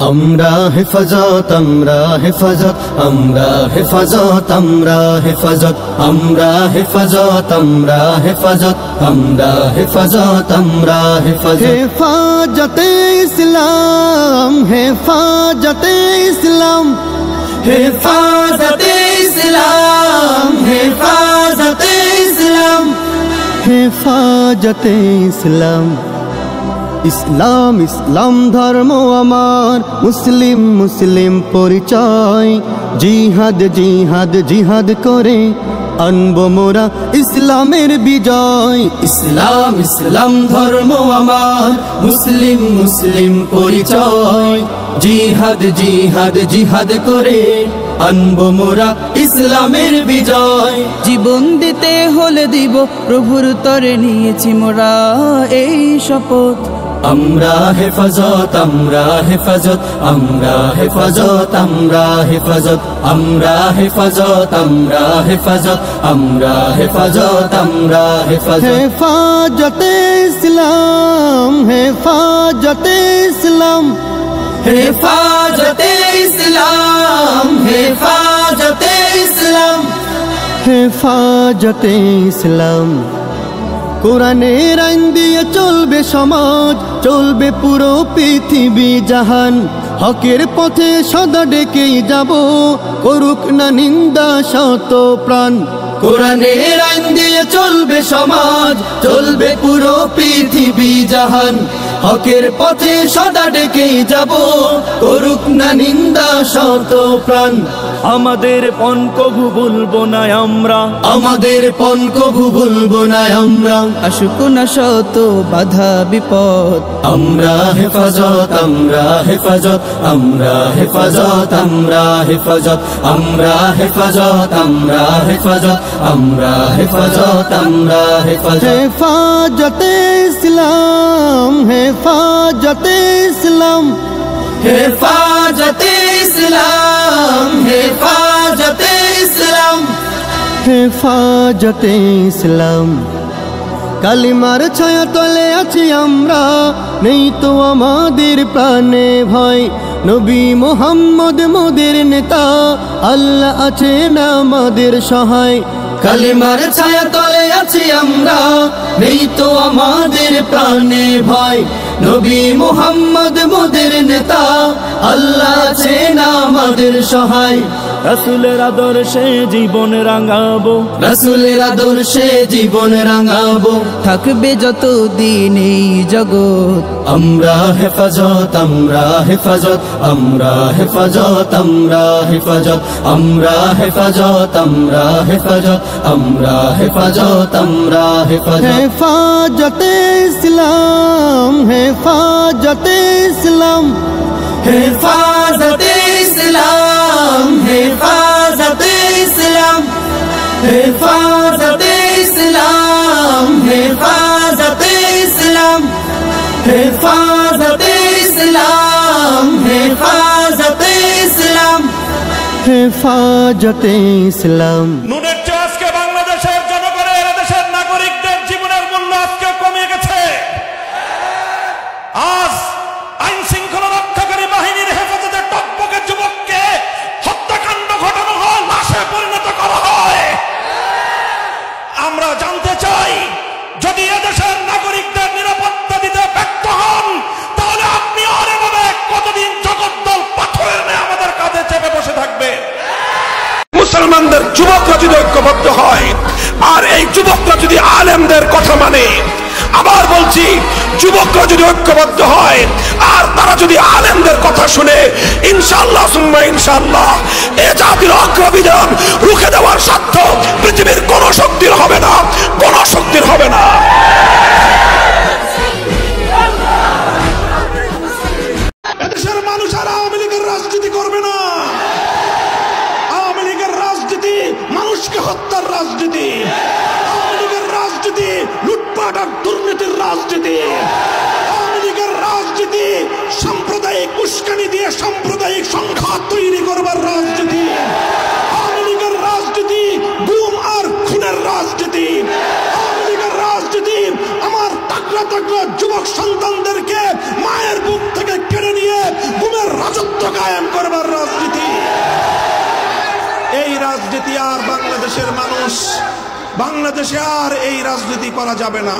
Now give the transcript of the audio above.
আমরা হেফাজত, আমরা হেফাজত, আমরা হেফাজত, আমরা হেফাজত, আমরা হেফাজত, আমরা হেফাজত, আমরা হেফাজত, আমরা হেফাজত। হেফাজতে ইসলাম, হেফাজতে ইসলাম, হেফাজতে ইসলাম, হেফাজতে ইসলাম, হেফাজতে ইসলাম। ইসলাম ইসলাম ধর্ম আমার, মুসলিম মুসলিম পরিচয়। জিহাদ জিহাদ জিহাদ করে আনবো মোরা ইসলামের বিজয়। ইসলাম ইসলাম ধর্ম আমার, মুসলিম মুসলিম পরিচয়। জিহাদ জিহাদ জিহাদ করে আনবো মোরা ইসলামের বিজয়। জীবন দিতে হলে দিব, প্রভুর তরে নিয়েছি মোরা এই শপথ। আমরা হেফাজত, আমরা হেফাজত, আমরা হেফাজত, আমরা হেফাজত, আমরা হেফাজত, আমরা হেফাজত, আমরা হেফাজত, আমরা হেফাজত। হেফাজতে ইসলাম, হেফাজতে ইসলাম, হেফাজতে ইসলাম, হেফাজতে ইসলাম, হেফাজতে ইসলাম। কোরআনের আইন দিয়ে চলবে সমাজ, চলবে পুরো পৃথিবী জাহান। হকের পথে সদা ডেকেই যাব, করুক না নিন্দা শত প্রাণ। কোরআনের আইন দিয়ে চলবে সমাজ, চলবে পুরো পৃথিবী জাহান। হকের পথে সদা ডেকেই যাব, করুক না নিন্দা শত প্রাণ। আমাদের পণ কভু ভুলবো না আমরা, আমাদের পণ কভু ভুলবো না আমরা। আসুক না শত বাধা বিপদ, আমরা হেফাজত, আমরা হেফাজত, আমরা হেফাজত, আমরা হেফাজত, আমরা হেফাজত, আমরা হেফাজত, আমরা হেফাজত, আমরা হেফাজত। হেফাজতে ইসলাম, হেফাজতে ইসলাম, হেফাজতে ইসলাম, হেফাজতে ইসলাম, হেফাজতে ইসলাম। কালিমার ছায়া তলে আছি আমরা, নেই তো আমাদের প্রাণে ভয়। নবী মুহাম্মদ মোদের নেতা, আল্লাহ আছেন আমাদের সহায়। কালিমার ছায়া তলে আছি আমরা, নেই তো আমাদের প্রাণে ভয়। নবী মুহাম্মদ মোদের নেতা, আল্লাহ আছেন আমাদের সহায়। রাসূলের আদর্শে জীবন রাঙাবো, রাসূলের আদর্শে জীবন রাঙাবো। থাকবে যতদিন এই জগৎ। আমরা হেফাজত, আমরা হেফাজত, আমরা হেফাজত, আমরা হেফাজত, আমরা হেফাজত, আমরা হেফাজত, আমরা হেফাজত, আমরা হেফাজত। হেফাজতে ইসলাম, হেফাজতে ইসলাম, হেফাজতে ইসলাম, হেফাজতে ইসলাম, হেফাজতে ইসলাম, হেফাজতে ইসলাম, হেফাজতে ইসলাম, হেফাজতে ইসলাম, হেফাজতে ইসলাম। নুনের চেয়ে আজকে বাংলাদেশের জনগণের, দেশের নাগরিকদের জীবনের মূল্য আজকে কমে গেছে। আজ আইন শৃঙ্খলা রক্ষাকারী বাহিনীর হেফাজতে টকবকে যুবককে হত্যাকাণ্ড ঘটানো হয়, লাশে পরিণত করা হয়। আমরা জানতে চাই, যদি এদেশের নাগরিকদের নিরাপত্তা দিতে ব্যর্থ হন, তাহলে আপনি আর এভাবে কতদিন জগদ্দল পাথরের ন্যায় আমাদের কাঁধে চেপে বসে থাকবে? মুসলমানদের যুবকরা যদি ঐক্যবদ্ধ হয়, আর এই যুবকরা যদি আলেমদের কথা মানে, আবার বলছি, যুবকরা যদি ঐক্যবদ্ধ হয় আর তারা যদি আলেমদের কথা শুনে, ইনশাআল্লাহ সুম্মা ইনশাআল্লাহ এ জাতির অগ্রবিধান রুখে দেওয়ার সাধ্য পৃথিবীর কোন শক্তির হবে না, কোন শক্তির হবে না। এদেশের মানুষ আর আওয়ামী লীগের রাজনীতি করবে না। আওয়ামী লীগের রাজনীতি মানুষকে হত্যার রাজনীতি, আওয়ামী লীগের রাজনীতি লুটপাট আর দুর্নীতির রাজনীতি, আওয়ামী লীগের রাজনীতি সাম্প্রদায়িক উস্কানি দিয়ে সাম্প্রদায়িক সংঘাত তৈরি করবার রাজনীতি, আওয়ামী লীগের রাজনীতি গুম আর খুনের রাজনীতি, আওয়ামী লীগের রাজনীতি আমার তাগড়া তাগড়া যুবক সন্তানদেরকে মায়ের বুক থেকে কেড়ে নিয়ে গুমের রাজত্ব আর বাংলাদেশের মানুষ, বাংলাদেশে আর এই রাজনীতি করা যাবে না।